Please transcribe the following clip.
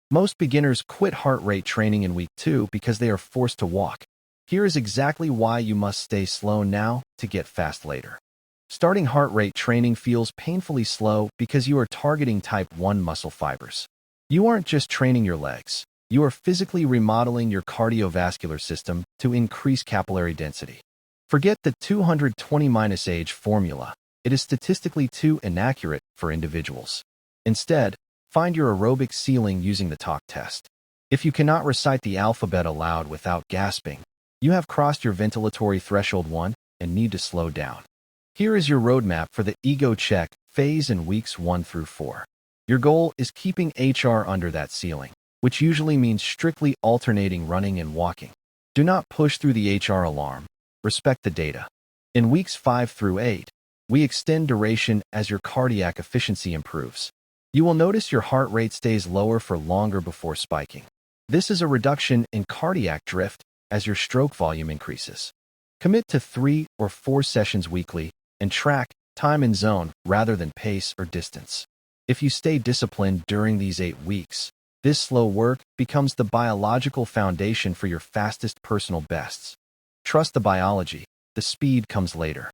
Most beginners quit heart rate training in week 2 because they are forced to walk. Here is exactly why you must stay slow now to get fast later. Starting heart rate training feels painfully slow because you are targeting type 1 muscle fibers. You aren't just training your legs. You are physically remodeling your cardiovascular system to increase capillary density. Forget the 220-age formula. It is statistically too inaccurate for individuals. Instead, find your aerobic ceiling using the talk test. If you cannot recite the alphabet aloud without gasping, you have crossed your ventilatory threshold 1 and need to slow down. Here is your roadmap for the ego check phase in weeks 1 through 4. Your goal is keeping HR under that ceiling, which usually means strictly alternating running and walking. Do not push through the HR alarm. Respect the data. In weeks 5 through 8, we extend duration as your cardiac efficiency improves. You will notice your heart rate stays lower for longer before spiking. This is a reduction in cardiac drift as your stroke volume increases. Commit to 3 or 4 sessions weekly and track time and zone rather than pace or distance. If you stay disciplined during these 8 weeks, this slow work becomes the biological foundation for your fastest personal bests. Trust the biology. The speed comes later.